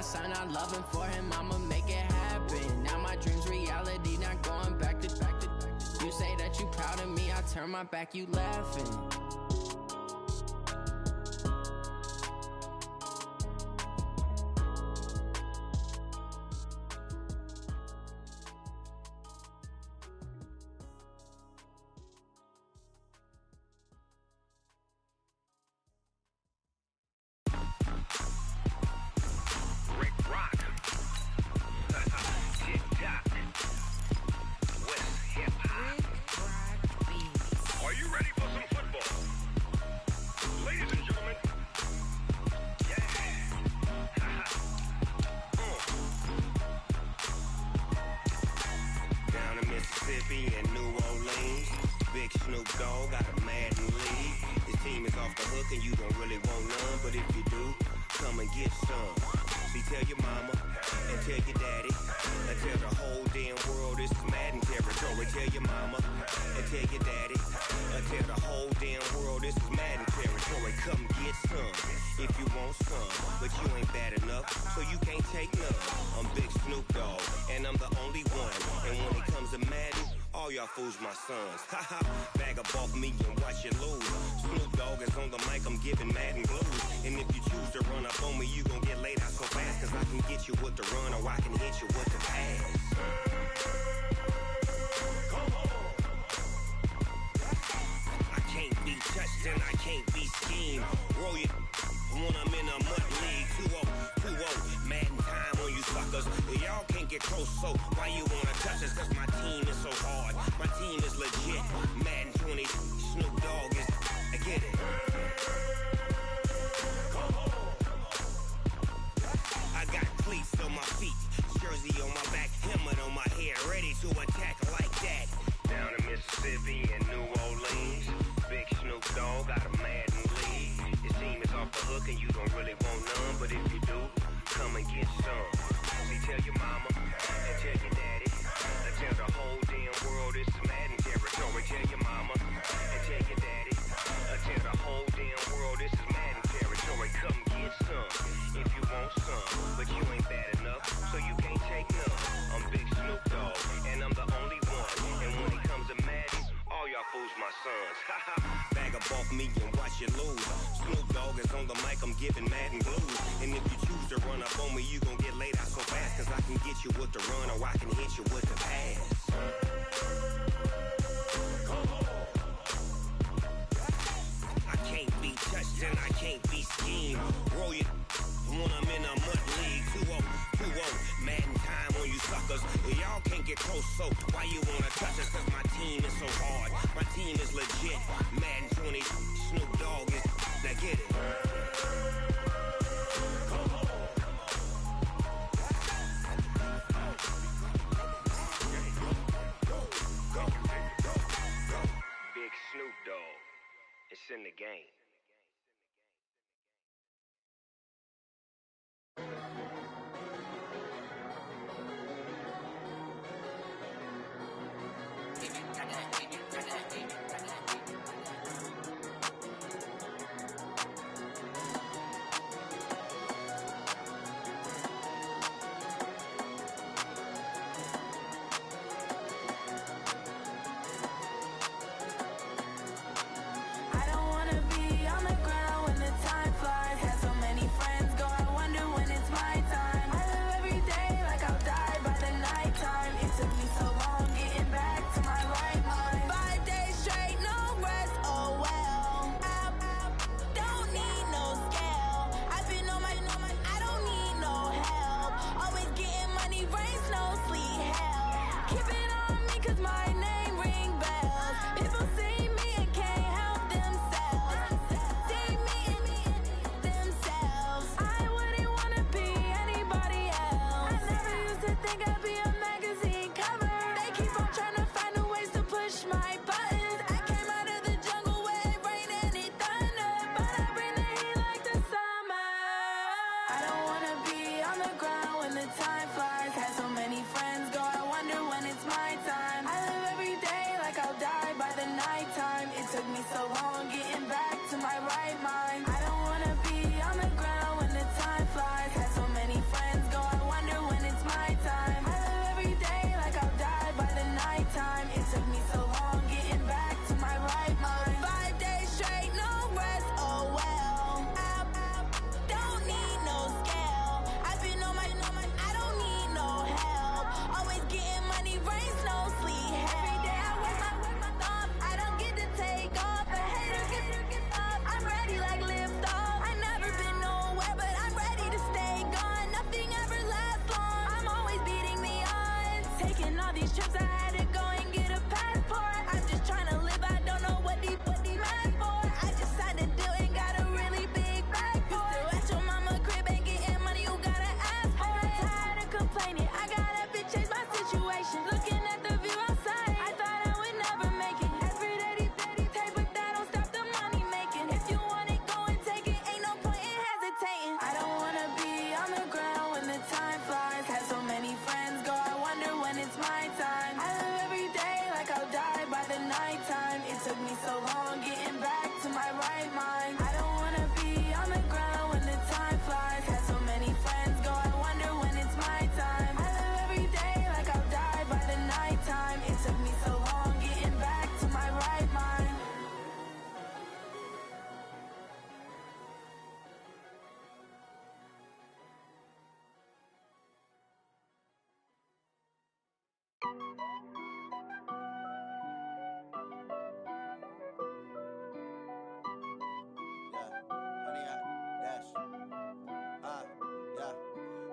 son, I love him, for him I'ma make it happen. Now my dream's reality, not going back to. You say that you proud of me, I turn my back, you laughing. Fools my sons. Haha, bag up off me and watch you lose. Snoop Dogg is on the mic, I'm giving Madden blues. And if you choose to run up on me, you gon' get laid out so fast. Cause I can get you with the run or I can hit you with the pass. Come on. I can't be touched and I can't be schemed. Roll you when I'm in a mud league. 2-0, 2-0, Madden time on you suckers. Y'all can't get close, so why you wanna touch us? Cause my team is so hard. My team is legit. Madden 20, Snoop Dogg is. I get it. Come on. I got cleats on my feet, jersey on my back, helmet on my head, ready to attack like that. Down in Mississippi and New Orleans, big Snoop Dogg got a Madden league. Your team is off the hook and you don't really want none, but if you do, come and get some. See, tell your mama and tell your daddy. Tell the whole damn world it's Madden territory. Tell your mama and tell your daddy. Tell the whole damn world this is Madden territory. Come get some if you want some, but you ain't bad enough, so you can't take none. I'm Big Snoop Dogg, and I'm the only one. And when it comes to Madden, all y'all fools my sons. Bag up off me and watch you lose. Snoop Dogg is on the mic, I'm giving Madden blues. And if you choose to run up on me, you gon' get laid out so fast. Cause I can get you with the run or I can hit you with the pass. Come on. I can't be touched and I can't be schemed. Roll you when I'm in a mud league. 2-0, 2-0, Madden time on you suckers. Y'all can't get close, so why you wanna touch us? Cause my team is so hard. My team is legit. Madden 20, Snoop Dogg is. Now get it. Come on. Big Snoop Dogg. It's in the game.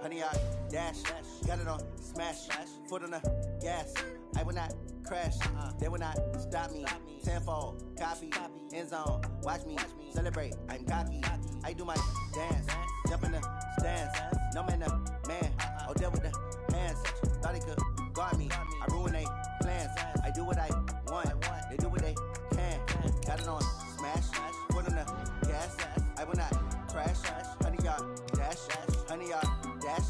honey, I dash. Got it on smash, foot on the gas. I will not crash, they will not stop me. Tenfold, copy, end zone, watch me celebrate. I'm cocky, I do my dance, jump in the stands. No man, man, oh, deal with the hands. Thought he could guard me, I ruin they plans. I do what I want, they do what they can. Got it on smash, foot on the gas. I will not crash, honey, y'all dash, honey, y'all dash,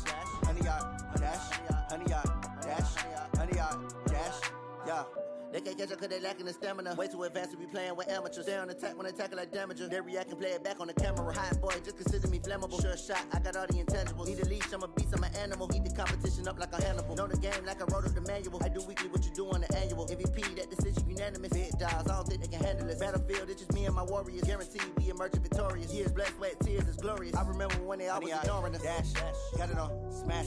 honey, y'all dash, honey, y'all dash, honey, y'all dash, yeah. They can't catch up cause they lacking the stamina. Way too advanced to be playing with amateurs. They on attack when they tackle like damager. They react and play it back on the camera. Hot boy, just consider me flammable. Sure shot, I got all the intangibles. Need a leash, I'm a beast, I'm an animal. Heat the competition up like a Hannibal. Know the game like I wrote up the manual. I do weekly what you do on the annual. MVP, that decision unanimous. Big dogs, I don't think they can handle it. Battlefield, it's just me and my warriors. Guaranteed we emerge victorious. Years, blood, sweat, tears, it's glorious. I remember when they always ignoring us. Dash, got it on smash,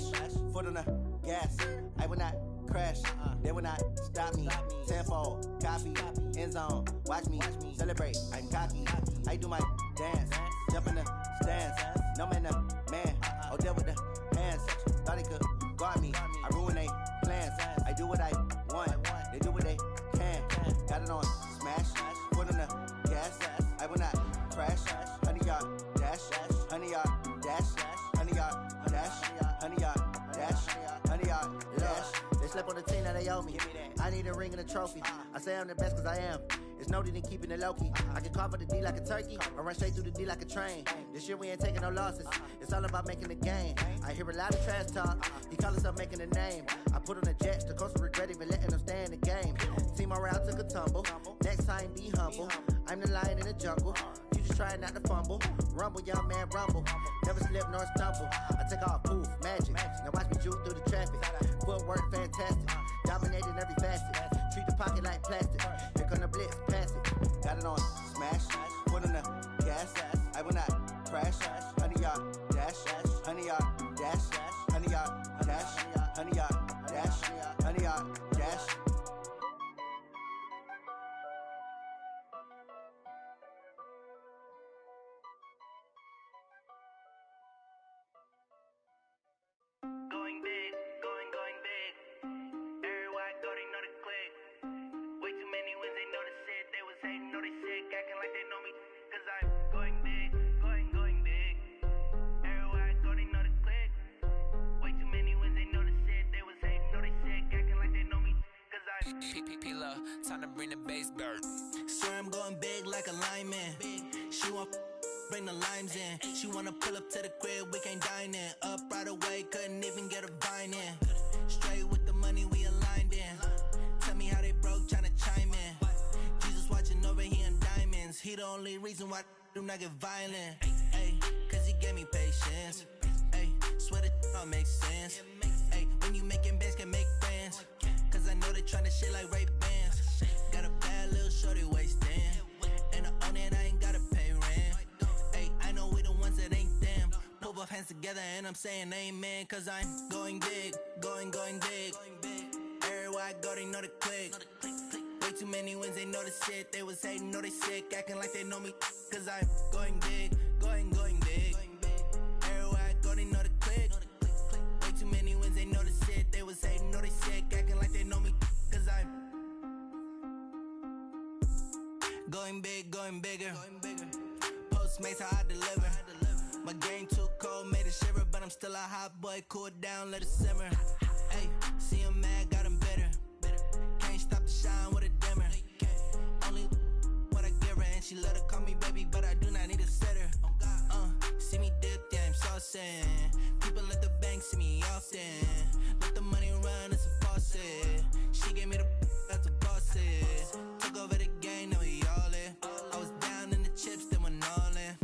foot on the gas. I will not crash, they will not stop me. Tenfold, copy, end zone, watch me celebrate. I'm cocky, I do my dance, jump in the stands. No man, man, oh, deal with the hands. Thought he could guard me, I ruin they plans. I do what I want, they do what they can. Got it on smash, foot on the gas. I will not crash, honey, y'all dash, honey, y'all dash, honey, y'all dash, honey, y'all dash, honey, y'all dash. They slept on the team, now they owe me. I need a ring and a trophy. I say I'm the best cause I am. It's no need in keeping it low-key. I can carve up the D like a turkey, or run straight through the D like a train. This year we ain't taking no losses. It's all about making the game. I hear a lot of trash talk. He call himself making a name. I put on the Jets, the coach will regret even letting them stay in the game. Team around took a tumble. Next time be humble. I'm the lion in the jungle. You just try not to fumble. Rumble, young man, rumble. Never slip nor stumble. I take off, poof, magic. Now watch me juke through the traffic. Footwork fantastic. Dominating every facet. Treat the pocket like plastic. Here come the blitz, pass it. Got it on smash, foot on the gas. I will not crash, honey, y'all dash, honey, y'all dash, honey, y'all dash, honey, y'all dash, honey, y'all dash. Going big, going big. Everywhere I go, they know the click. Way too many wins, they know the shit. They was hating, know they sick, acting like they know me. Cause I'm going big, going big. Everywhere I go, they know the click. Way too many wins, they know the shit. They was hating, know they sick, acting like they know me. Cause I'm P-P-P-Love, time to bring the bass bird. Swear I'm going big like a lineman. She want bring the limes in. She wanna pull up to the crib, we can't dine in. Up right away, couldn't even get a vine in. Straight with the money, we aligned in. Tell me how they broke, tryna chime in. Jesus watching over here in diamonds. He the only reason why I do not get violent. Ay, cause he gave me patience. Ay, swear that all makes sense. Ay, when you making bands, can make friends. Cause I know they tryna shit like Ray-Bans. Got a bad little shorty wasting. And I own it, I ain't gotta pay rent. Ay, I know we the ones that ain't them. Pull both hands together and I'm saying amen. Cause I'm going big, going big. Everywhere I go, they know the click. Way too many wins, they know the shit. They was hating, know they sick, acting like they know me. Cause I'm going big, going big. Everywhere I go, they know the click. Way too many wins, they know the shit. They was hating, know they sick, acting like they know me. Cause I'm going big, going bigger. Postmates, how I deliver. My game too cold, made it shiver. But I'm still a hot boy, cool it down, let it simmer. Hey, see him mad, got him bitter. Can't stop the shine with a dimmer. Only what I give her, and she let her call me baby, but I do not need a sitter. See me dip, yeah, I'm saucing. People at the bank see me often. Let the money run, it's a faucet. She gave me the that's a boss is. Took over the game, now we all in. I was down in the chips, then went all in.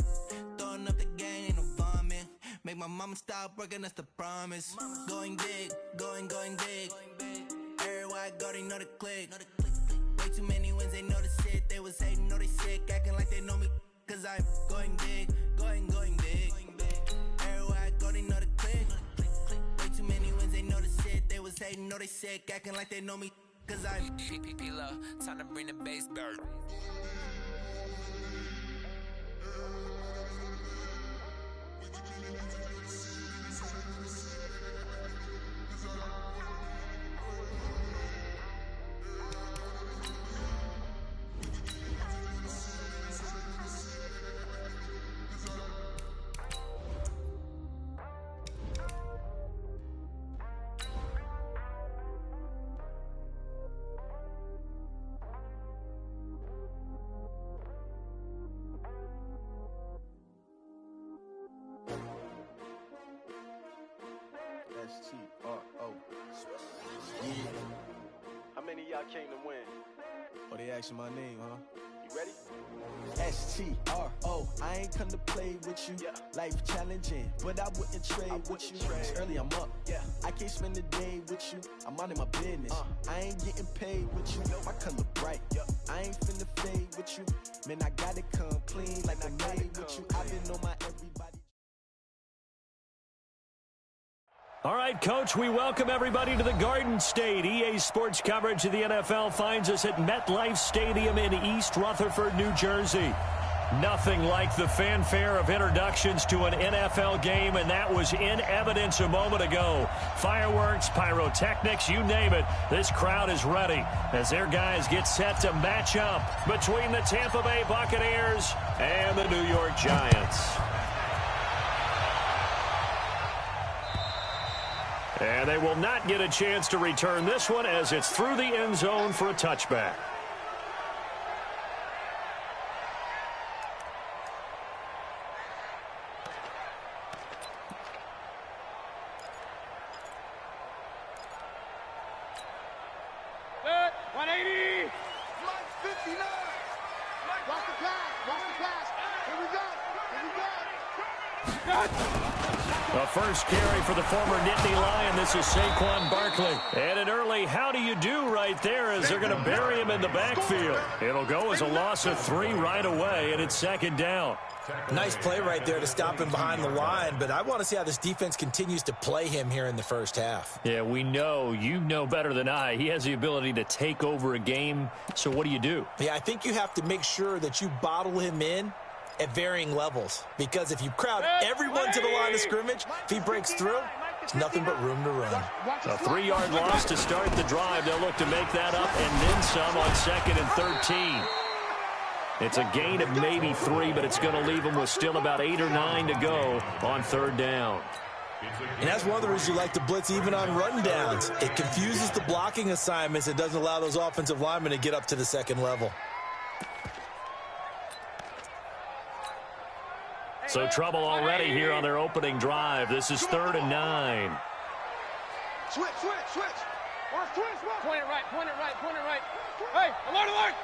Throwing up the game, ain't no vomit. Make my mama stop working, that's the promise. Going big, going big. Everywhere I go, they know the click. Way too many wins, they know the shit. They was hating, know they sick, acting like they know me. Cause I'm going big, going big. Everywhere I go, they know the click. Way too many wins, they know the shit. They was hating, know they sick, acting like they know me. Cause I'm P-P-P-Love, time to bring the bass bird. We S-T-R-O. Yeah. How many of y'all came to win? Oh, they asking my name, huh? You ready? S-T-R-O. I ain't come to play with you. Yeah. Life challenging, but I wouldn't trade with you. It's early, I'm up. Yeah. I can't spend the day with you. I'm minding my business. I ain't getting paid with you. My color bright. I ain't finna fade with you. Man, I gotta come clean like I made with you. I've been on my everybody. All right, Coach, we welcome everybody to the Garden State. EA Sports coverage of the NFL finds us at MetLife Stadium in East Rutherford, New Jersey. Nothing like the fanfare of introductions to an NFL game, and that was in evidence a moment ago. Fireworks, pyrotechnics, you name it. This crowd is ready as their guys get set to match up between the Tampa Bay Buccaneers and the New York Giants. And they will not get a chance to return this one as it's through the end zone for a touchback. Good. 180. Mike 59. Watch the pass. Watch the pass. Here we go. Here we go. The first carry for the former Nittany Lion. This is Saquon Barkley. And an early how do you do right there as they're going to bury him in the backfield. It'll go as a loss of 3 right away, and it's second down. Nice play right there to stop him behind the line, but I want to see how this defense continues to play him here in the first half. Yeah, we know. You know better than I. He has the ability to take over a game, so what do? Yeah, I think you have to make sure that you bottle him in at varying levels, because if you crowd everyone to the line of scrimmage, if he breaks through, it's nothing but room to run. A 3-yard loss to start the drive. They'll look to make that up and then some on 2nd and 13. It's a gain of maybe 3, but it's going to leave them with still about 8 or 9 to go on 3rd down. And that's one of the reasons you like to blitz even on run downs. It confuses the blocking assignments. It doesn't allow those offensive linemen to get up to the second level. So trouble already here on their opening drive. This is 3rd and 9. Switch. Point it right. Hey, alert.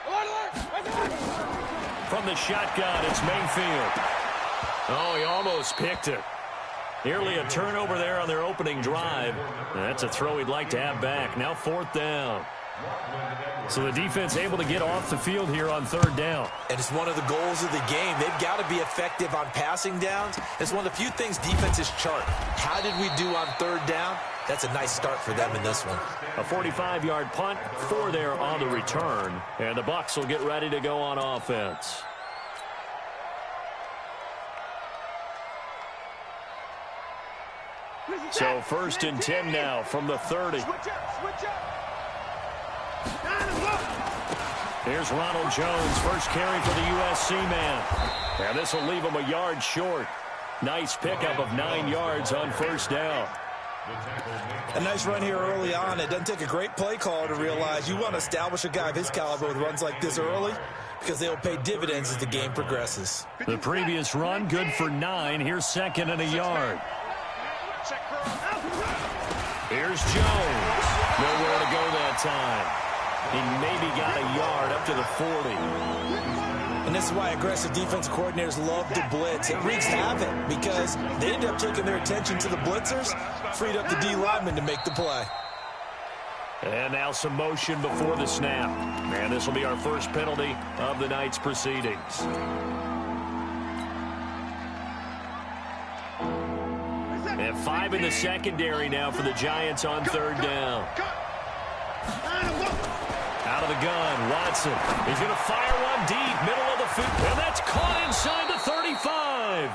From the shotgun, it's Mayfield. Oh, he almost picked it. Nearly a turnover there on their opening drive. That's a throw he'd like to have back. Now 4th down. So the defense able to get off the field here on 3rd down. And it's one of the goals of the game. They've got to be effective on passing downs. It's one of the few things defenses chart. How did we do on 3rd down? That's a nice start for them in this one. A 45-yard punt, 4 there on the return. And the Bucs will get ready to go on offense. So 1st and 10 now from the 30. Here's Ronald Jones, first carry for the USC man. And this will leave him a yard short. Nice pickup of 9 yards on 1st down. A nice run here early on. It doesn't take a great play caller to realize you want to establish a guy of his caliber with runs like this early, because they'll pay dividends as the game progresses. The previous run, good for 9. Here's 2nd and a yard. Here's Jones. Nowhere to go that time. He maybe got a yard up to the 40. And this is why aggressive defensive coordinators love to blitz. It wreaks havoc because they end up taking their attention to the blitzers, freed up the D lineman to make the play. And now some motion before the snap. And this will be our first penalty of the night's proceedings. And 5 in the secondary now for the Giants on 3rd down. Out of the gun, Watson. He's going to fire one deep, middle of the field. And that's caught inside the 35.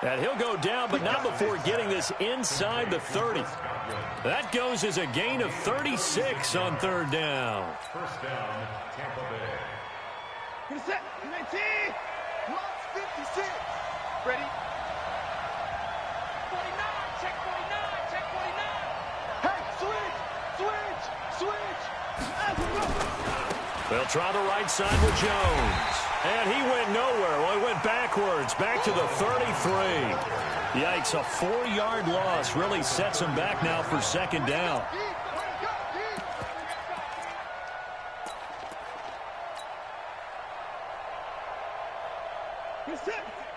And he'll go down, but not before getting this inside the 30. That goes as a gain of 36 on 3rd down. First down, Tampa Bay. Get set. 19. Lost 56. Ready. 49. Check 49. Check 49. Hey, switch. They'll try the right side with Jones. And he went nowhere. Well, he went backwards, back to the 33. Yikes, a 4-yard loss really sets them back now for second down.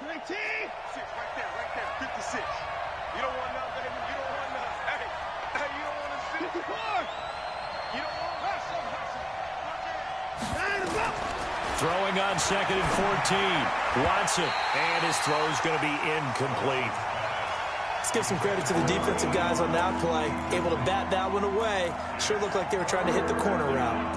Right there, 56. You don't want none, baby. You don't want none. Hey, you don't want to see 54. You don't want Throwing on 2nd and 14. Watson, and his throw's going to be incomplete. Let's give some credit to the defensive guys on that play. Able to bat that one away. Sure looked like they were trying to hit the corner route.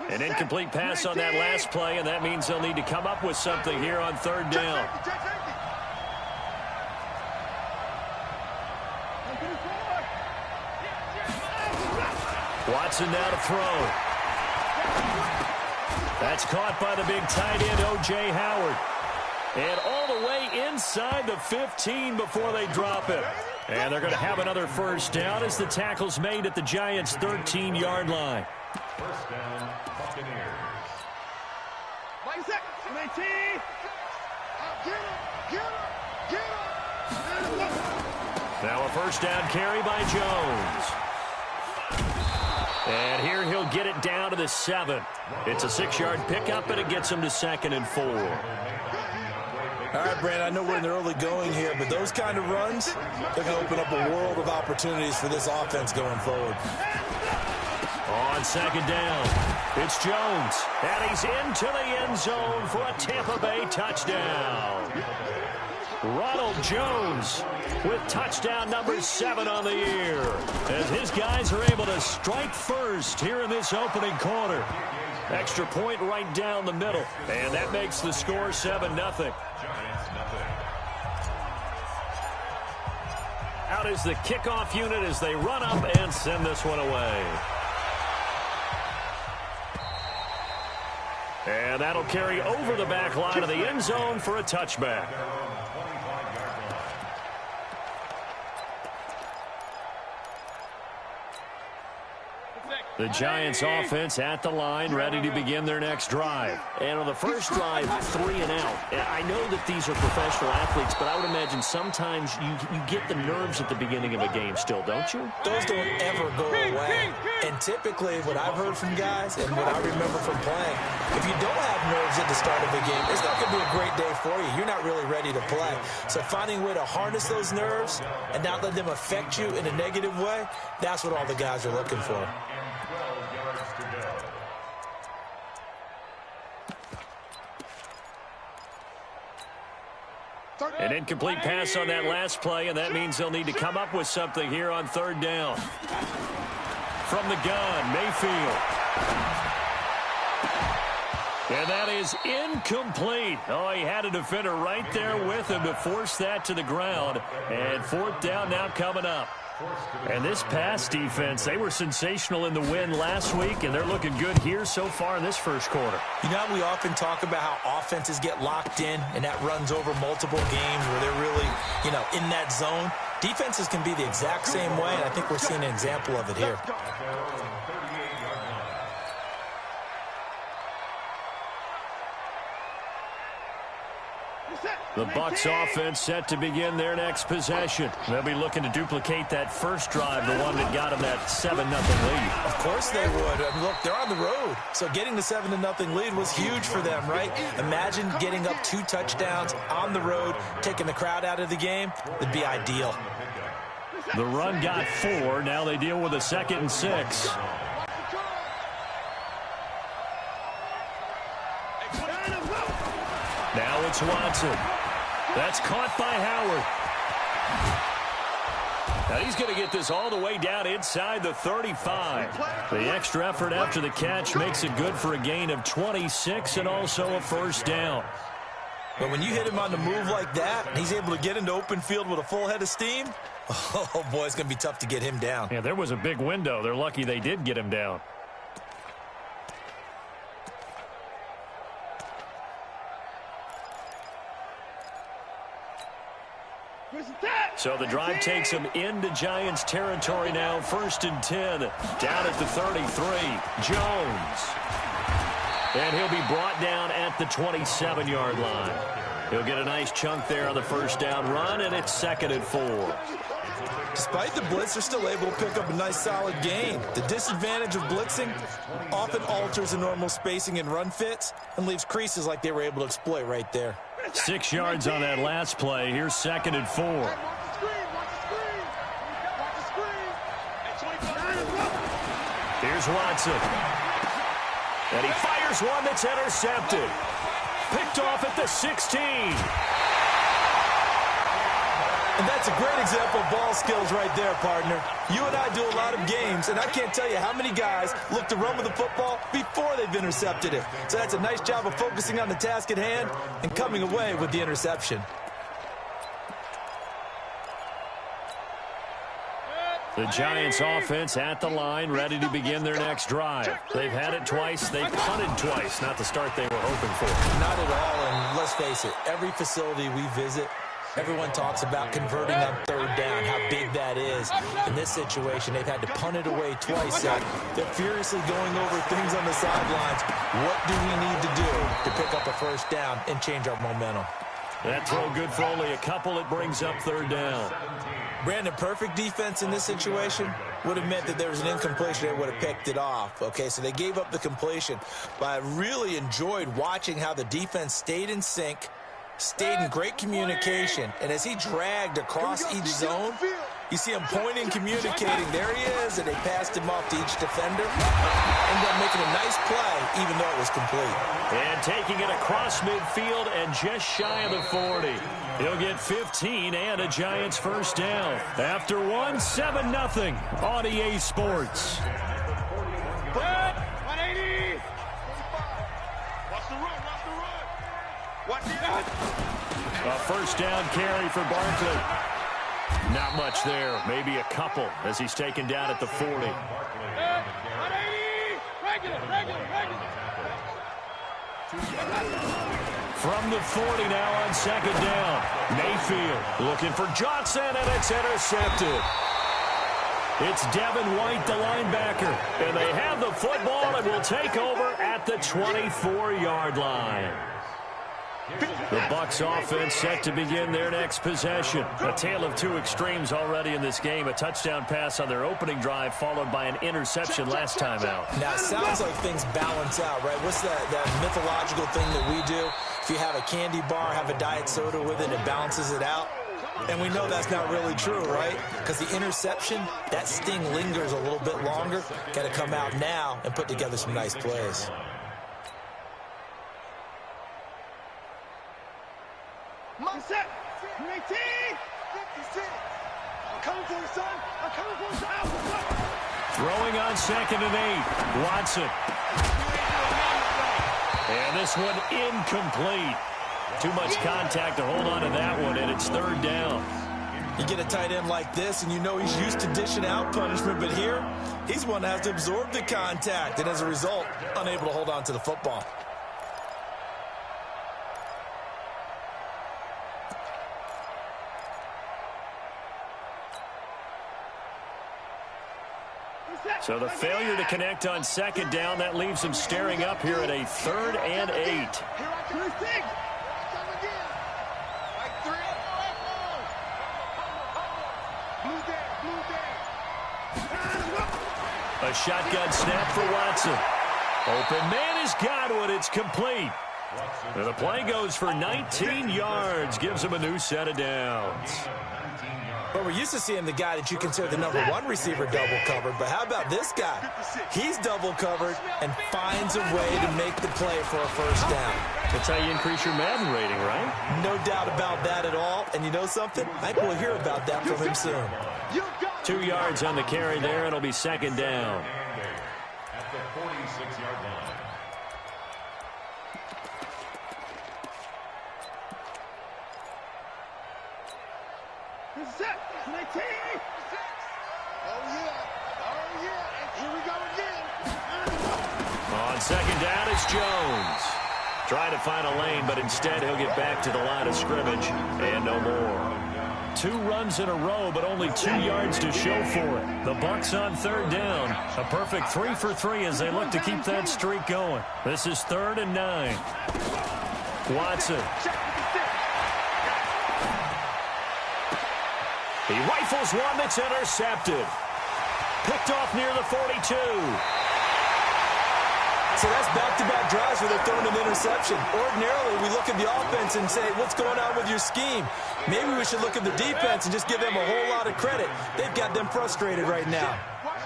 An incomplete pass on that last play, and that means they'll need to come up with something here on 3rd down. Watson now to throw. That's caught by the big tight end, O.J. Howard. And all the way inside the 15 before they drop it. And they're going to have another first down as the tackle's made at the Giants' 13-yard line. First down, Buccaneers. 90 seconds. 19. Get him. Now a first down carry by Jones. And here he'll get it down to the 7. It's a 6-yard pickup, and it gets him to 2nd and 4. All right, Brandon, I know we're in the early going here, but those kind of runs, they're going to open up a world of opportunities for this offense going forward. On 2nd down, it's Jones, and he's into the end zone for a Tampa Bay touchdown. Ronald Jones with touchdown number 7 on the year, as his guys are able to strike first here in this opening quarter. Extra point right down the middle, and that makes the score 7-0. Out is the kickoff unit as they run up and send this one away. And that'll carry over the back line of the end zone for a touchback. The Giants offense at the line, ready to begin their next drive. And on the first drive, 3 and out. I know that these are professional athletes, but I would imagine sometimes you get the nerves at the beginning of a game still, don't you? Those don't ever go away. And typically, what I've heard from guys and what I remember from playing, if you don't have nerves at the start of a game, it's not going to be a great day for you. You're not really ready to play. So finding a way to harness those nerves and not let them affect you in a negative way, that's what all the guys are looking for. An incomplete pass on that last play, and that means they'll need to come up with something here on 3rd down. From the gun, Mayfield. And that is incomplete. Oh, he had a defender right there with him to force that to the ground. And 4th down now coming up. And this pass defense, they were sensational in the win last week, and they're looking good here so far in this first quarter. You know, we often talk about how offenses get locked in, and that runs over multiple games where they're really, in that zone. Defenses can be the exact same way, and I think we're seeing an example of it here. The Bucs offense set to begin their next possession. They'll be looking to duplicate that first drive, the one that got them that 7-0 lead. Of course they would. I mean, look, they're on the road. So getting the 7-0 lead was huge for them, right? Imagine getting up 2 touchdowns on the road, taking the crowd out of the game. It'd be ideal. The run got 4. Now they deal with a 2nd and 6. Now it's Watson. That's caught by Howard. Now he's going to get this all the way down inside the 35. The extra effort after the catch makes it good for a gain of 26 and also a first down. But when you hit him on the move like that, and he's able to get into open field with a full head of steam, oh boy, it's going to be tough to get him down. Yeah, there was a big window. They're lucky they did get him down. So the drive takes him into Giants territory now. 1st and 10, down at the 33. Jones. And he'll be brought down at the 27-yard line. He'll get a nice chunk there on the first down run, and it's 2nd and 4. Despite the blitz, they're still able to pick up a nice solid gain. The disadvantage of blitzing often alters the normal spacing and run fits and leaves creases like they were able to exploit right there. 6 yards on that last play. Here's 2nd and 4. Here's Watson. And he fires one that's intercepted. Picked off at the 16. And that's a great example of ball skills right there, partner. You and I do a lot of games, and I can't tell you how many guys look to run with the football before they've intercepted it. So that's a nice job of focusing on the task at hand and coming away with the interception. The Giants offense at the line, ready to begin their next drive. They've had it twice. They've punted twice. Not the start they were hoping for. Not at all, and let's face it, every facility we visit, everyone talks about converting on 3rd down, how big that is. In this situation, they've had to punt it away twice. They're furiously going over things on the sidelines. What do we need to do to pick up a 1st down and change our momentum? That throw good for only a couple. It brings up 3rd down. Brandon, perfect defense in this situation would have meant that there was an incompletion. They would have picked it off. Okay, so they gave up the completion. But I really enjoyed watching how the defense stayed in sync, stayed in great communication, and as he dragged across each zone, you see him pointing, communicating. There he is, and they passed him off to each defender. Ended up making a nice play, even though it was complete. And taking it across midfield and just shy of the 40. He'll get 15 and a Giants 1st down. After 7-0 on EA Sports. 180. Watch the run. Watch the run. A 1st down carry for Barkley. Not much there. Maybe a couple as he's taken down at the 40. 180. Regular. From the 40 now on 2nd down. Mayfield looking for Johnson, and it's intercepted. It's Devin White, the linebacker. And they have the football and will take over at the 24-yard line. The Bucs offense set to begin their next possession. A tale of two extremes already in this game. A touchdown pass on their opening drive followed by an interception last time out. Now, it sounds like things balance out, right? What's that mythological thing that we do? If you have a candy bar, have a diet soda with it, it balances it out. And we know that's not really true, right? Because the interception, that sting lingers a little bit longer. Got to come out now and put together some nice plays. Set. 18. 56. I'm coming for you, son. I'm coming for you, son. Throwing on 2nd and 8. Watson. And this one incomplete. Too much contact to hold on to that one, and it's 3rd down. You get a tight end like this, and you know he's used to dishing out punishment, but here, he's one that has to absorb the contact, and as a result, unable to hold on to the football. So the failure to connect on 2nd down, that leaves him staring up here at a 3rd and 8. A shotgun snap for Watson. Open man is Godwin. It's complete. And the play goes for 19 yards. Gives him a new set of downs. But we're used to seeing the guy that you consider the number 1 receiver double covered. But how about this guy? He's double covered and finds a way to make the play for a 1st down. That's how you increase your Madden rating, right? No doubt about that at all. And you know something? I think we'll hear about that from him soon. 2 yards on the carry there. It'll be 2nd down. At the 46-yard line. Set. 19. Oh, yeah. And here we go again. On 2nd down, it's Jones. Trying to find a lane, but instead he'll get back to the line of scrimmage and no more. 2 runs in a row, but only 2 yards to show for it. The Bucs on 3rd down. A perfect 3 for 3 as they look to keep that streak going. This is 3rd and 9. Watson. He rifles one that's intercepted. Picked off near the 42. So that's back-to-back drives where they're throwing an interception. Ordinarily, we look at the offense and say, what's going on with your scheme? Maybe we should look at the defense and just give them a whole lot of credit. They've got them frustrated right now.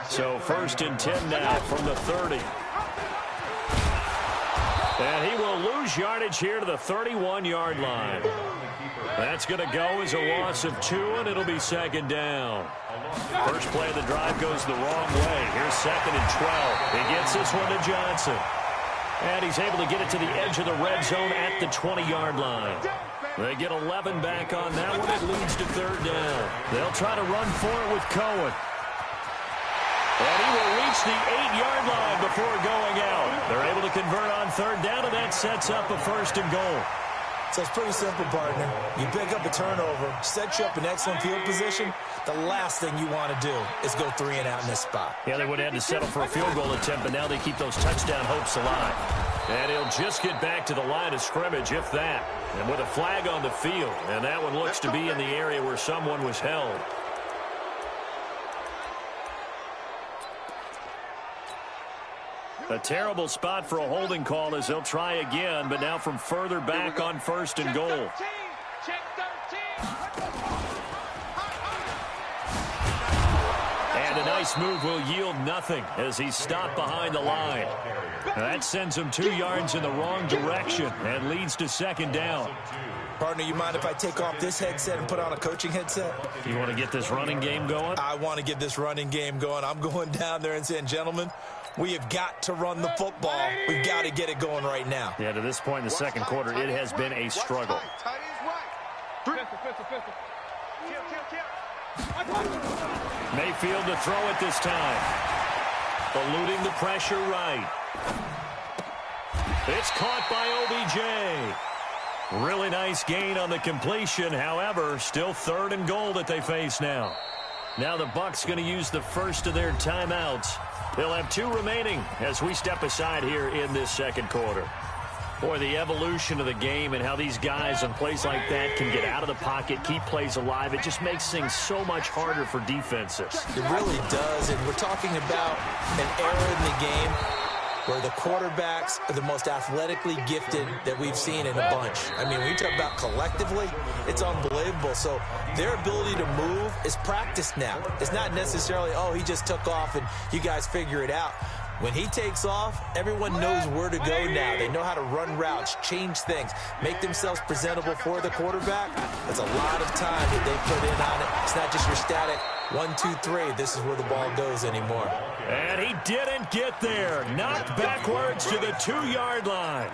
So 1st and 10 now from the 30. And he will lose yardage here to the 31-yard line. That's going to go as a loss of 2, and it'll be 2nd down. First play of the drive goes the wrong way. Here's 2nd and 12. He gets this one to Johnson. And he's able to get it to the edge of the red zone at the 20-yard line. They get 11 back on that one. It leads to 3rd down. They'll try to run for it with Cohen. And he will reach the 8-yard line before going out. They're able to convert on 3rd down, and that sets up a 1st and goal. So it's pretty simple, partner. You pick up a turnover, set you up in excellent field position. The last thing you want to do is go 3 and out in this spot. Yeah, they would have had to settle for a field goal attempt, but now they keep those touchdown hopes alive. And he'll just get back to the line of scrimmage, if that. And with a flag on the field, and that one looks to be in the area where someone was held. A terrible spot for a holding call as they'll try again, but now from further back on 1st and goal. And a nice move will yield nothing as he's stopped behind the line. That sends him 2 yards in the wrong direction and leads to 2nd down. Partner, you mind if I take off this headset and put on a coaching headset? You want to get this running game going? I want to get this running game going. I'm going down there and saying, gentlemen, we have got to run the football. We've got to get it going right now. Yeah, to this point in the 2nd quarter, it has been a struggle. Mayfield to throw it this time. Eluding the pressure right. It's caught by OBJ. Really nice gain on the completion. However, still 3rd and goal that they face now. Now the Bucs going to use the first of their timeouts. They'll have 2 remaining as we step aside here in this 2nd quarter. Boy, the evolution of the game and how these guys on plays like that can get out of the pocket, keep plays alive, it just makes things so much harder for defenses. It really does, and we're talking about an era in the game where the quarterbacks are the most athletically gifted that we've seen in a bunch. I mean, when you talk about collectively, it's unbelievable. So their ability to move is practiced now. It's not necessarily, oh, he just took off and you guys figure it out. When he takes off, everyone knows where to go now. They know how to run routes, change things, make themselves presentable for the quarterback. That's a lot of time that they put in on it. It's not just your static 1, 2, 3. This is where the ball goes anymore. And he didn't get there. Knocked backwards to the 2-yard line.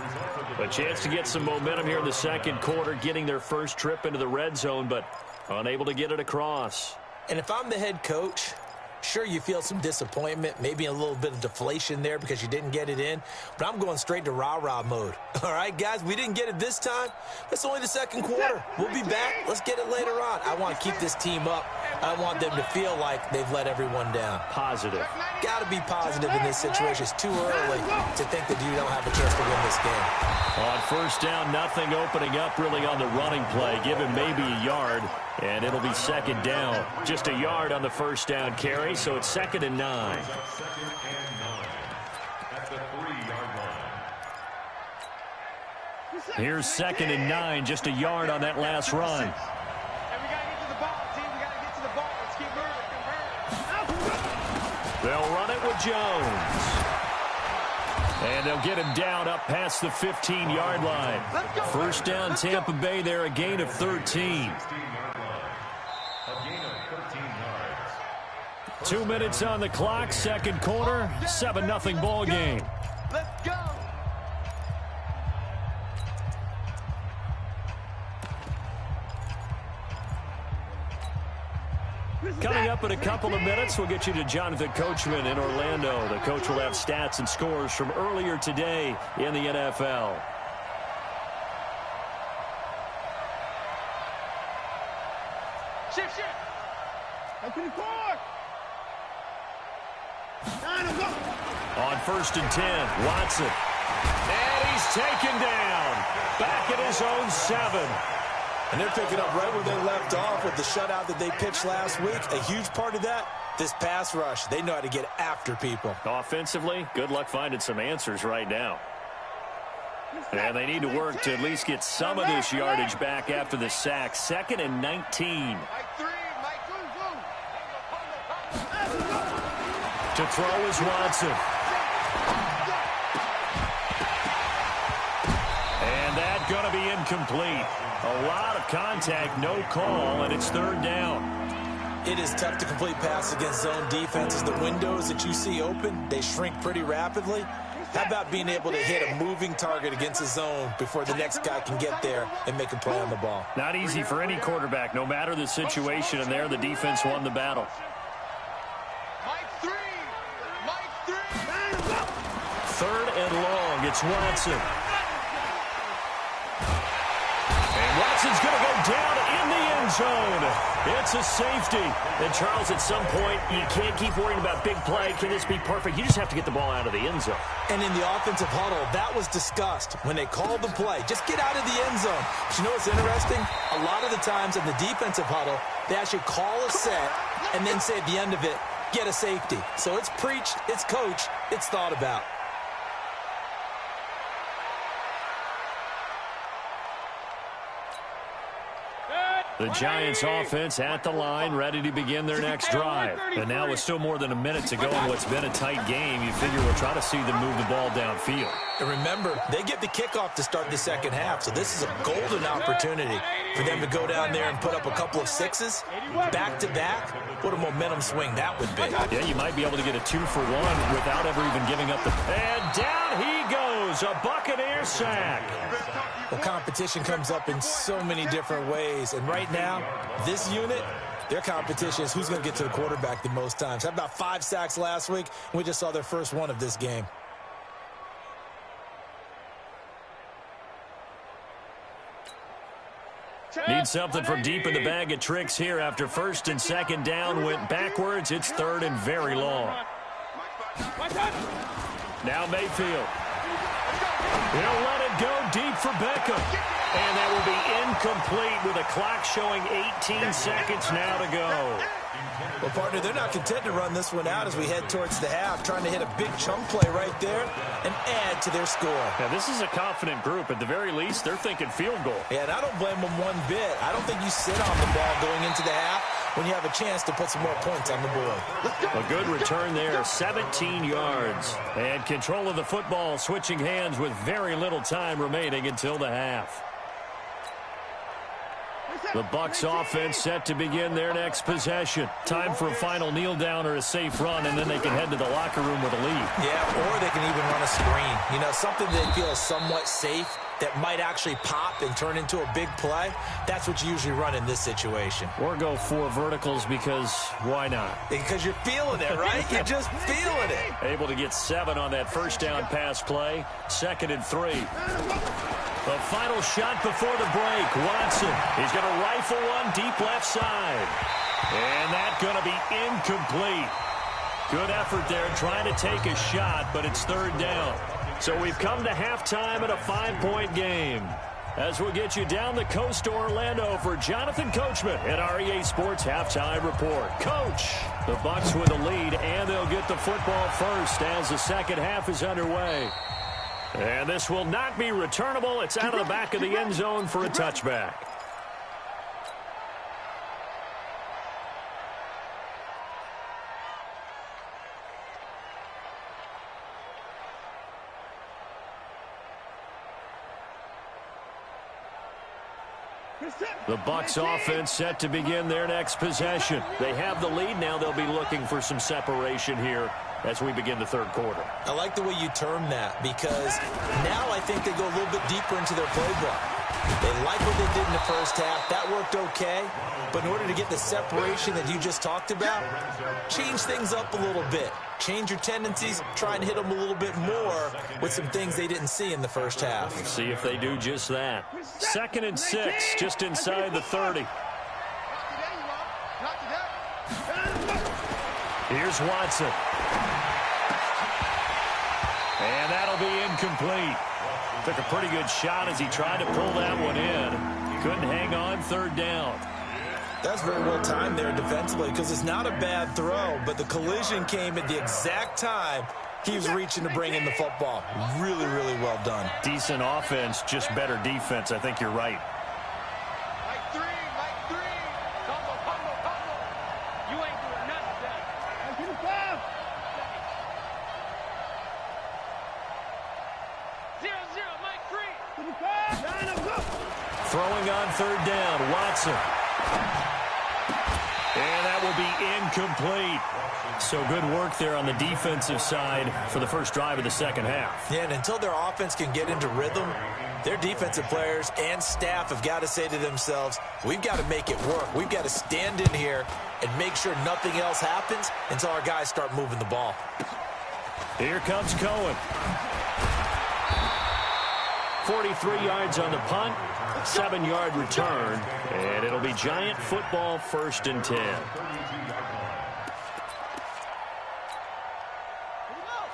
A chance to get some momentum here in the 2nd quarter, getting their first trip into the red zone, but unable to get it across. And if I'm the head coach, sure, you feel some disappointment, maybe a little bit of deflation there because you didn't get it in, but I'm going straight to rah-rah mode. All right, guys, we didn't get it this time. That's only the 2nd quarter. We'll be back. Let's get it later on. I want to keep this team up. I want them to feel like they've let everyone down. Positive. Got to be positive in this situation. It's too early to think that you don't have a chance to win this game. On 1st down, nothing opening up really on the running play. Give him maybe a yard, and it'll be 2nd down. Just a yard on the 1st down carry, so it's 2nd and 9. Here's 2nd and 9, just a yard on that last run. They'll run it with Jones. And they'll get him down up past the 15-yard line. 1st down, Tampa Bay there, a gain of 13. 2 minutes on the clock, 2nd quarter, 7-0 ball game. Let's go. Coming up in a couple of minutes, we'll get you to Jonathan Coachman in Orlando. The coach will have stats and scores from earlier today in the NFL. On 1st and 10, Watson. And he's taken down. Back at his own 7. And they're picking up right where they left off with the shutout that they pitched last week. A huge part of that, this pass rush. They know how to get after people. Offensively, good luck finding some answers right now. And they need to work to at least get some of this yardage back after the sack. 2nd and 19. To throw is Watson. And that's going to be incomplete. A lot of contact, no call, and it's 3rd down. It is tough to complete passes against zone defenses. The windows that you see open, they shrink pretty rapidly. How about being able to hit a moving target against a zone before the next guy can get there and make a play on the ball? Not easy for any quarterback, no matter the situation, and there the defense won the battle. 3rd and long, it's Watson. And Watson's going to go down in the end zone. It's a safety. And, Charles, at some point, you can't keep worrying about big play. Can this be perfect? You just have to get the ball out of the end zone. And in the offensive huddle, that was discussed when they called the play. Just get out of the end zone. But you know what's interesting? A lot of the times in the defensive huddle, they actually call a set and then say at the end of it, get a safety. So it's preached, it's coached, it's thought about. The Giants offense at the line, ready to begin their next drive. And now with still more than a minute to go in what's been a tight game, you figure we'll try to see them move the ball downfield. And remember, they get the kickoff to start the second half, so this is a golden opportunity for them to go down there and put up a couple of 6s, back-to-back. What a momentum swing that would be. Yeah, you might be able to get a 2-for-1 without ever even giving up the... And down he goes, a Buccaneer sack. Well, competition comes up in so many different ways, and right now, this unit, their competition is who's going to get to the quarterback the most times. Had about 5 sacks last week, and we just saw their first one of this game. Need something from deep in the bag of tricks here after 1st and 2nd down. Went backwards. It's 3rd and very long. Now Mayfield. He'll let it go deep for Beckham. And that will be incomplete with a clock showing 18 seconds now to go. Well, partner, they're not content to run this one out as we head towards the half, trying to hit a big chunk play right there and add to their score. Now, this is a confident group. At the very least, they're thinking field goal. Yeah, and I don't blame them one bit. I don't think you sit on the ball going into the half when you have a chance to put some more points on the board. A good return there, 17 yards. And control of the football, switching hands with very little time remaining until the half. The Bucs offense set to begin their next possession. Time for a final kneel down or a safe run, and then they can head to the locker room with a lead. Yeah, or they can even run a screen. You know, something they feel is somewhat safe that might actually pop and turn into a big play. That's what you usually run in this situation. Or go 4 verticals because why not? Because you're feeling it, right? You're just feeling it. Able to get 7 on that first down pass play. 2nd and 3. The final shot before the break. Watson. He's going to rifle one deep left side. And that's going to be incomplete. Good effort there trying to take a shot, but it's 3rd down. So we've come to halftime in a 5-point game. As we'll get you down the coast to Orlando for Jonathan Coachman at our EA Sports Halftime Report. Coach, the Bucs with a lead, and they'll get the football first as the second half is underway. And this will not be returnable. It's out of the back of the end zone for a touchback. The Bucs offense set to begin their next possession. They have the lead. Now they'll be looking for some separation here as we begin the third quarter. I like the way you term that because now I think they go a little bit deeper into their playbook. They like what they did in the first half. That worked okay. But in order to get the separation that you just talked about, change things up a little bit. Change your tendencies. Try and hit them a little bit more with some things they didn't see in the first half. See if they do just that. 2nd and 6, just inside the 30. Here's Watson. incomplete. Took a pretty good shot as he tried to pull that one in. Couldn't hang on third down. That's very well timed there defensively because it's not a bad throw, but the collision came at the exact time he was reaching to bring in the football. Really, really well done. Decent offense, just better defense. I think you're right. Mike three. Combo. You ain't doing nothing, Jack. Give me 5. 0-0, Mike 3. Give me 5. Line up, go. Throwing on third down, Watson. And that will be incomplete. So good work there on the defensive side for the first drive of the second half. Yeah, and until their offense can get into rhythm, their defensive players and staff have got to say to themselves, we've got to make it work. We've got to stand in here and make sure nothing else happens until our guys start moving the ball. Here comes Cohen. 43 yards on the punt, 7-yard return, and it'll be Giant football 1st and 10.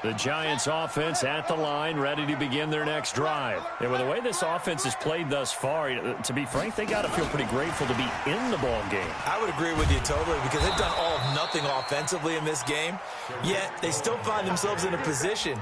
The Giants offense at the line, ready to begin their next drive. And with the way this offense has played thus far, to be frank, they got to feel pretty grateful to be in the ball game. I would agree with you totally because they've done all of nothing offensively in this game, yet they still find themselves in a position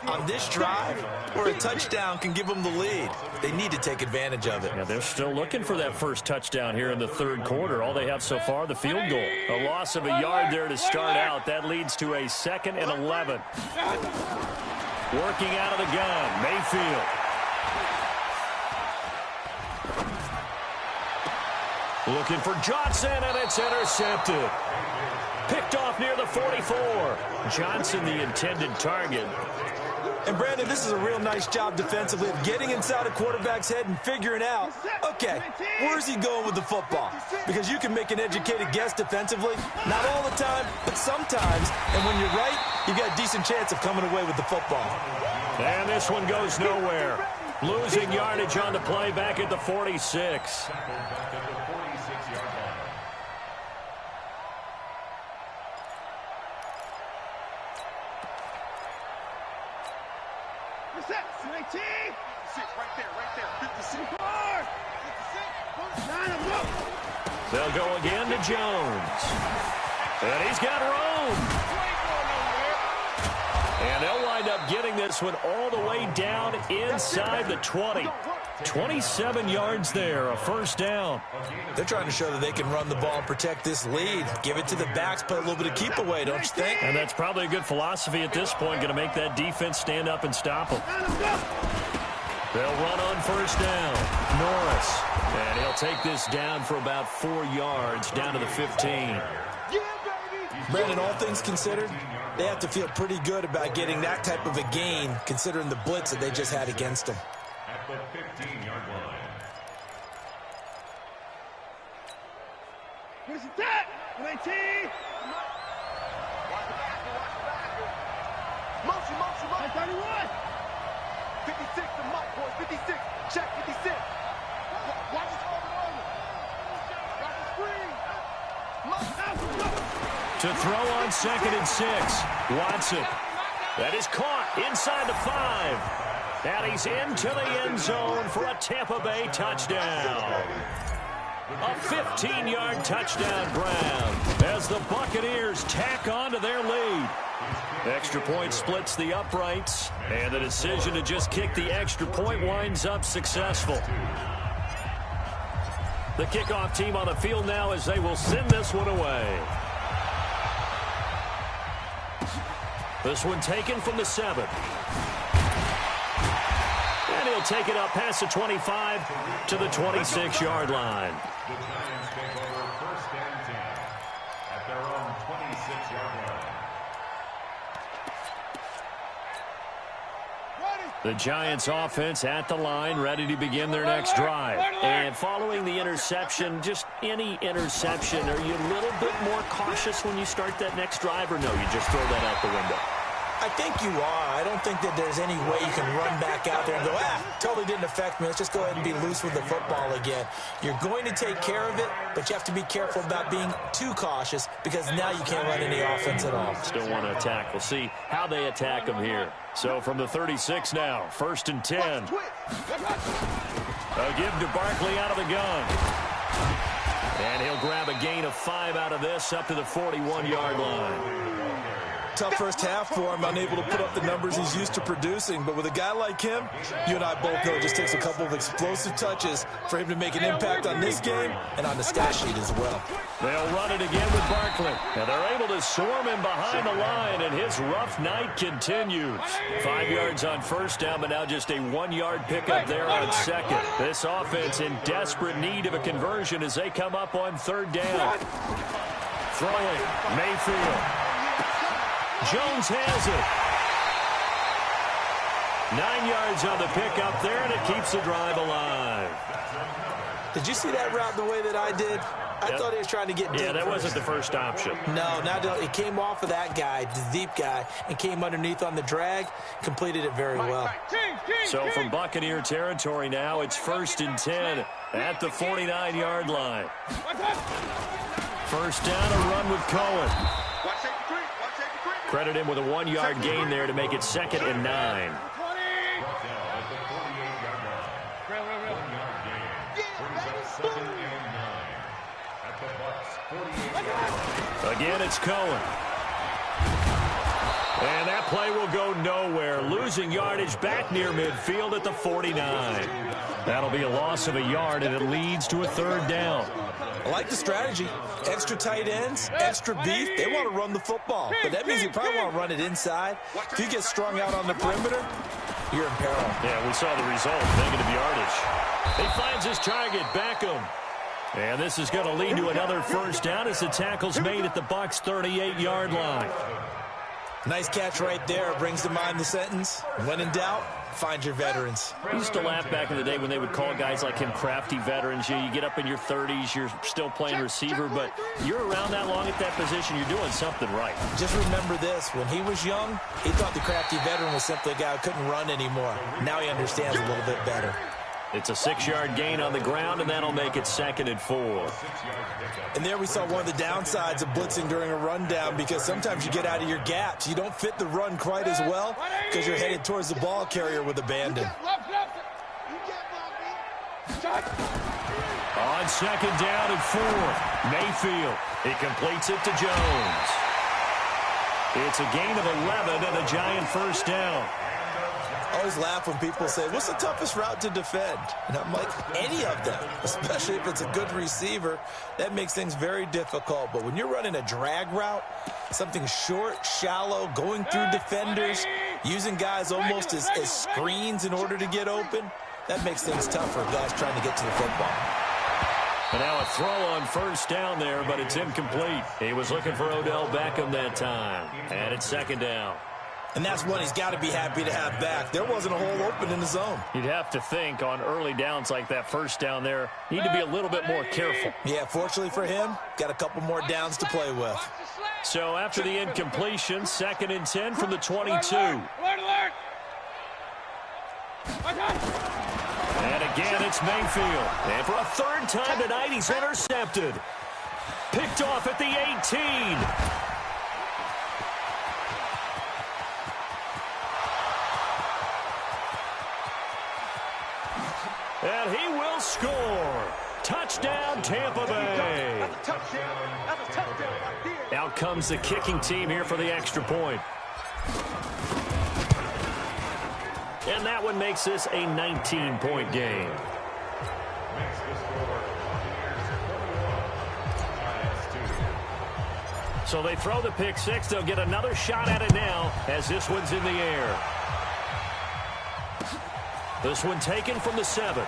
on this drive where a touchdown can give them the lead. They need to take advantage of it. Yeah, they're still looking for that first touchdown here in the third quarter. All they have so far, the field goal. A loss of a yard there to start out. That leads to a 2nd and 11. Working out of the gun, Mayfield. Looking for Johnson, and it's intercepted. Picked off near the 44. Johnson, the intended target. And, Brandon, this is a real nice job defensively of getting inside a quarterback's head and figuring out, okay, where's he going with the football? Because you can make an educated guess defensively, not all the time, but sometimes. And when you're right, you've got a decent chance of coming away with the football. And this one goes nowhere. Losing yardage on the play back at the 46. They'll go again to Jones. And he's got room. And they'll wind up getting this one all the way down inside the 20. 27 yards there, a first down. They're trying to show that they can run the ball and protect this lead. Give it to the backs, play a little bit of keep away, don't you think? And that's probably a good philosophy at this point, going to make that defense stand up and stop them. They'll run on first down. Norris. And he'll take this down for about 4 yards, down to the 15. Brandon, all things considered, they have to feel pretty good about getting that type of a gain, considering the blitz that they just had against them. At the 15-yard line. Here's the tap. 19. Motion. 31. 56 to Mike, boys. 56. Check 56. Watch the screen. To throw on 2nd and 6. Watson. That is caught inside the 5. And he's into the end zone for a Tampa Bay touchdown. A 15-yard touchdown, Brown, as the Buccaneers tack on to their lead. Extra point splits the uprights, and the decision to just kick the extra point winds up successful. The kickoff team on the field now as they will send this one away. This one taken from the 7. And he'll take it up past the 25 to the 26-yard line. The Giants take over 1st and 10 at their own 26-yard line. The Giants offense at the line, ready to begin their next drive. And following the interception, just any interception, are you a little bit more cautious when you start that next drive, or no, you just throw that out the window? I I think you are. I don't think that there's any way you can run back out there and go, totally didn't affect me. Let's just go ahead and be loose with the football again. You're going to take care of it, but you have to be careful about being too cautious because now you can't run any offense at all. Still want to attack. We'll see how they attack them here. So from the 36 now, 1st and 10. A give to Barkley out of the gun. And he'll grab a gain of 5 out of this up to the 41-yard line. Tough first half for him, unable to put up the numbers he's used to producing. But with a guy like him, you and I both know it just takes a couple of explosive touches for him to make an impact on this game and on the stat sheet as well. They'll run it again with Barkley. And they're able to swarm him behind the line, and his rough night continues. 5 yards on first down, but now just a 1-yard pickup there on second. This offense in desperate need of a conversion as they come up on 3rd down. Throwing, Mayfield. Jones has it. 9 yards on the pickup there, and it keeps the drive alive. Did you see that route the way that I did? I thought he was trying to get deep. Yeah, that wasn't the first option. No, it came off of that guy, the deep guy, and came underneath on the drag, completed it very well. So from Buccaneer territory now, it's 1st and 10 at the 49-yard line. First down, a run with Cohen. Credit him with a 1-yard gain there to make it 2nd and 9. Again, it's Cohen. And that play will go nowhere. Losing yardage back near midfield at the 49. That'll be a loss of a yard, and it leads to a 3rd down. I like the strategy. Extra tight ends, extra beef. They want to run the football, but that means you probably want to run it inside. If you get strung out on the perimeter, you're in peril. Yeah, we saw the result. Negative yardage. He finds his target, Beckham. And this is going to lead to another first down as the tackle's made at the Bucs' 38-yard line. Nice catch right there. Brings to mind the sentence, when in doubt, find your veterans. I used to laugh back in the day when they would call guys like him crafty veterans. You get up in your 30s, you're still playing receiver, but you're around that long at that position, you're doing something right. Just remember this. When he was young, he thought the crafty veteran was simply a guy who couldn't run anymore. Now he understands a little bit better. It's a 6-yard gain on the ground, and that'll make it 2nd and 4. And there we saw one of the downsides of blitzing during a rundown, because sometimes you get out of your gaps. You don't fit the run quite as well because you're headed towards the ball carrier with abandon. On 2nd down and 4, Mayfield. He completes it to Jones. It's a gain of 11 and a giant first down. I always laugh when people say, what's the toughest route to defend? And I'm like, any of them, especially if it's a good receiver. That makes things very difficult. But when you're running a drag route, something short, shallow, going through defenders, using guys almost as screens in order to get open, that makes things tough for guys trying to get to the football. And now a throw on first down there, but it's incomplete. He was looking for Odell Beckham that time. And it's 2nd down. And that's one he's got to be happy to have back. There wasn't a hole open in the zone. You'd have to think on early downs like that first down there, need to be a little bit more careful. Yeah, fortunately for him, got a couple more downs to play with. So after the incompletion, 2nd and 10 from the 22. And again, it's Mayfield. And for a 3rd time tonight, he's intercepted. Picked off at the 18. And he will score. Touchdown, Tampa Bay. Out comes the kicking team here for the extra point. And that one makes this a 19-point game. So they throw the pick six. They'll get another shot at it now as this one's in the air. This one taken from the 7.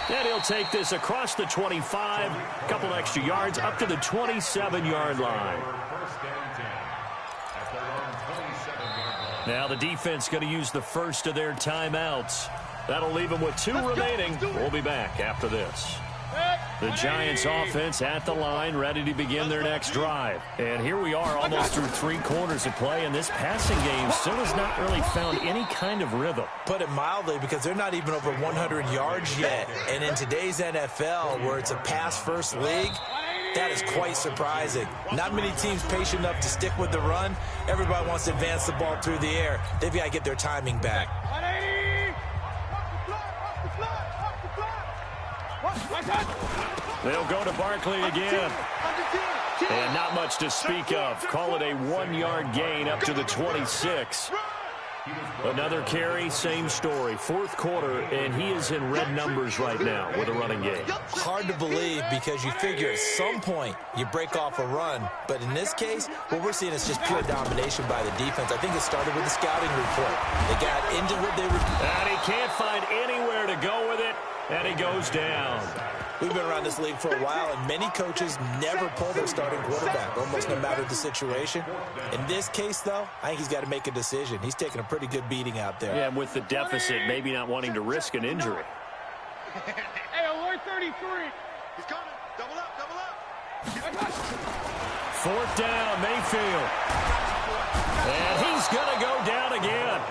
And he'll take this across the 25, a couple extra yards up to the 27-yard line. Now the defense going to use the first of their timeouts. That'll leave them with 2 remaining. We'll be back after this. The Giants offense at the line, ready to begin their next drive. And here we are almost through 3 quarters of play, and this passing game still has not really found any kind of rhythm. Put it mildly, because they're not even over 100 yards yet. And in today's NFL, where it's a pass-first league, that is quite surprising. Not many teams patient enough to stick with the run. Everybody wants to advance the ball through the air. They've got to get their timing back. They'll go to Barkley again. And not much to speak of. Call it a 1-yard gain up to the 26. Another carry, same story. 4th quarter, and he is in red numbers right now with a running game. Hard to believe, because you figure at some point you break off a run. But in this case, what we're seeing is just pure domination by the defense. I think it started with the scouting report. They got into what they were. And he can't find anywhere to go with it, and he goes down. We've been around this league for a while, and many coaches never pull their starting quarterback, almost no matter the situation. In this case, though, I think he's got to make a decision. He's taking a pretty good beating out there. Yeah, with the deficit, maybe not wanting to risk an injury. Hey, alert 33. He's coming. Double up, double up. 4th down, Mayfield. And he's going to go down again.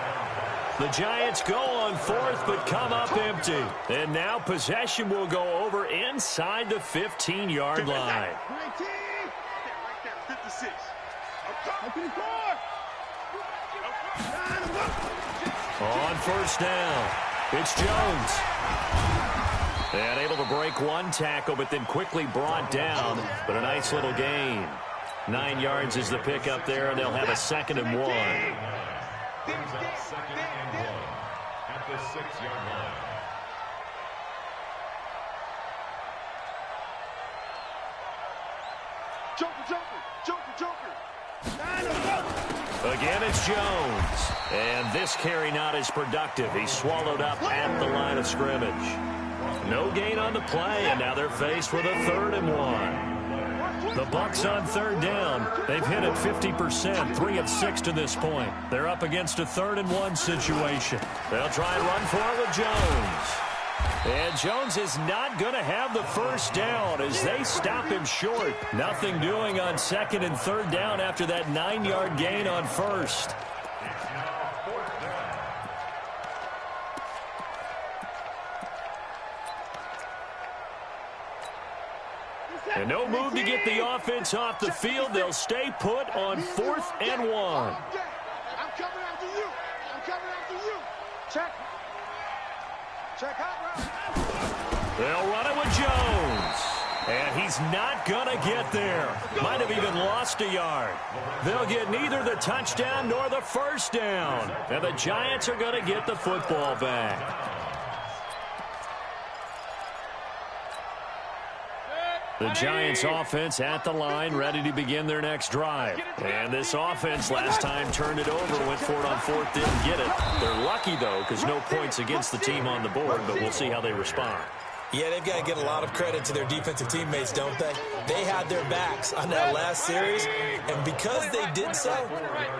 The Giants go on 4th, but come up empty. And now possession will go over inside the 15-yard line. 19. Right there, 56. On 1st down, it's Jones. And able to break one tackle, but then quickly brought down. But a nice little gain. 9 yards is the pickup there, and they'll have a 2nd and 1. Brings up 2nd and 1 at the 6-yard line. Joker. Again, it's Jones. And this carry not as productive. He's swallowed up at the line of scrimmage. No gain on the play, and now they're faced with a 3rd and 1. The Bucs on 3rd down. They've hit it 50%, 3 of 6 to this point. They're up against a 3rd and 1 situation. They'll try and run for it with Jones. And Jones is not going to have the 1st down as they stop him short. Nothing doing on 2nd and 3rd down after that 9-yard gain on 1st. And no move to get the offense off the field. They'll stay put on 4th and 1. I'm coming after you. I'm coming after you. Check. Check out. They'll run it with Jones. And he's not going to get there. Might have even lost a yard. They'll get neither the touchdown nor the 1st down. And the Giants are going to get the football back. The Giants offense at the line, ready to begin their next drive. And this offense last time turned it over, went for it on 4th, didn't get it. They're lucky, though, because no points against the team on the board, but we'll see how they respond. Yeah, they've got to get a lot of credit to their defensive teammates, don't they? They had their backs on that last series, and because they did so,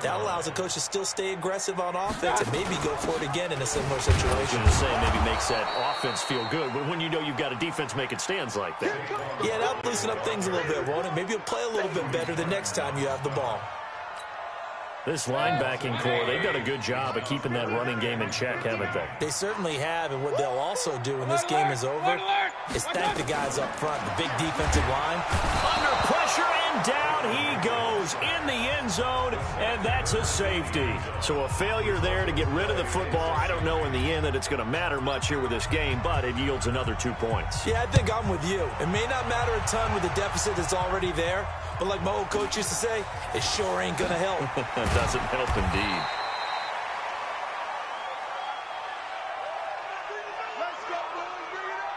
that allows the coach to still stay aggressive on offense and maybe go for it again in a similar situation. I was going to say, maybe makes that offense feel good, but when you know you've got a defense making stands like that. Yeah, that'll loosen up things a little bit, won't it? Maybe you'll play a little bit better the next time you have the ball. This linebacking core, they've done a good job of keeping that running game in check, haven't they? They certainly have, and what they'll also do when this game is over is thank the guys up front, the big defensive line. Under pressure, and down he goes in the end zone, and that's a safety. So a failure there to get rid of the football. I don't know in the end that it's going to matter much here with this game, but it yields another 2 points. Yeah, I think I'm with you. It may not matter a ton with the deficit that's already there, but like my old coach used to say, it sure ain't going to help. It doesn't help indeed. Let's go, boys. Bring it up.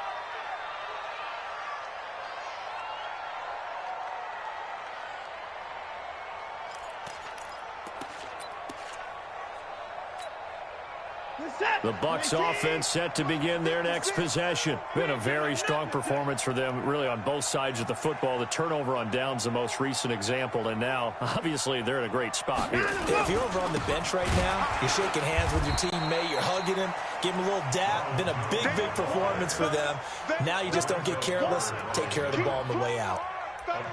The Bucs offense set to begin their next possession. Been a very strong performance for them, really, on both sides of the football. The turnover on downs, the most recent example, and now, obviously, they're in a great spot here. If you're over on the bench right now, you're shaking hands with your teammate, you're hugging him, give him a little dap. Been a big, big performance for them. Now you just don't get careless. Take care of the ball on the way out.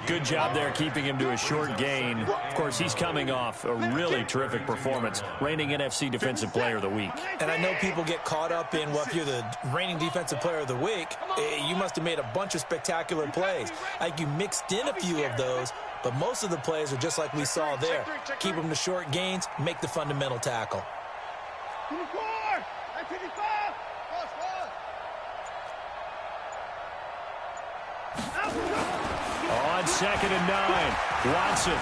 Good job there keeping him to a short gain. Of course, he's coming off a really terrific performance, reigning NFC Defensive Player of the Week. And I know people get caught up in, well, if you're the reigning Defensive Player of the Week, you must have made a bunch of spectacular plays. Like you mixed in a few of those, but most of the plays are just like we saw there. Keep them to short gains, make the fundamental tackle. On 2nd and 9, Watson.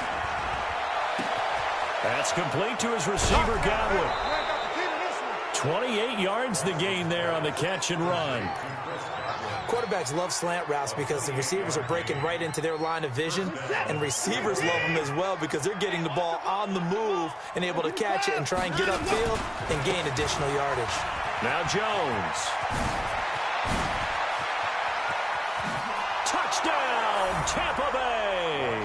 That's complete to his receiver, Godwin. 28 yards the gain there on the catch and run. Quarterbacks love slant routes because the receivers are breaking right into their line of vision, and receivers love them as well because they're getting the ball on the move and able to catch it and try and get upfield and gain additional yardage. Now Jones. Touchdown, Tampa Bay.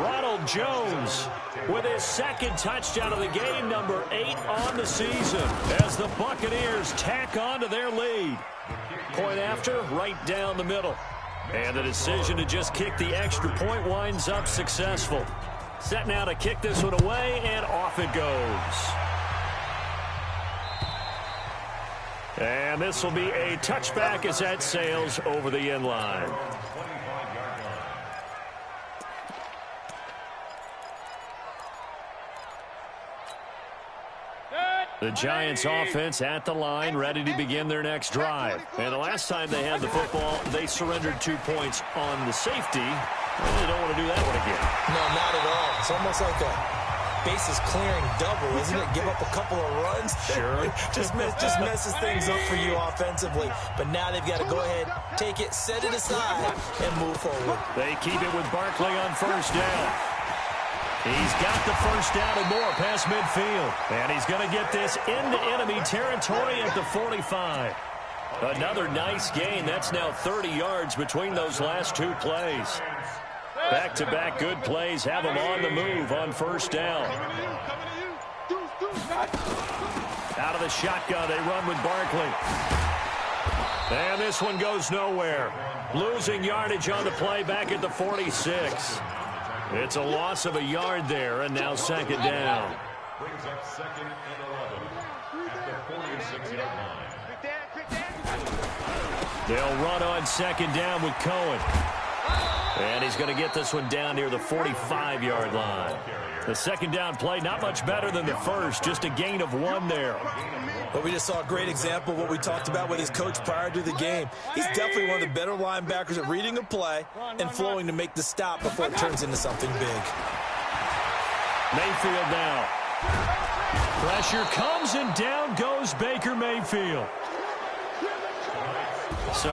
Ronald Jones with his second touchdown of the game, number 8 on the season, as the Buccaneers tack on to their lead. Point after, right down the middle. And the decision to just kick the extra point winds up successful. Set now to kick this one away, and off it goes. And this will be a touchback as that sails over the end line. The Giants offense at the line, ready to begin their next drive. And the last time they had the football, they surrendered 2 points on the safety. Well, they don't want to do that one again. No, not at all. It's almost like a bases clearing double, isn't it? Give up a couple of runs. Sure. just messes things up for you offensively. But now they've got to go ahead, take it, set it aside, and move forward. They keep it with Barkley on first down. He's got the first down and more past midfield. And he's going to get this into enemy territory at the 45. Another nice gain. That's now 30 yards between those last 2 plays. Back-to-back good plays have them on the move on first down. Out of the shotgun, they run with Barkley. And this one goes nowhere. Losing yardage on the play back at the 46. It's a loss of a yard there, and now second down. Brings up 2nd and 11 at the 46-yard line. They'll run on second down with Cohen. And he's going to get this one down near the 45-yard line. The second down play, not much better than the first, just a gain of 1 there. But we just saw a great example of what we talked about with his coach prior to the game. He's definitely one of the better linebackers at reading a play and flowing to make the stop before it turns into something big. Mayfield now. Pressure comes, and down goes Baker Mayfield. So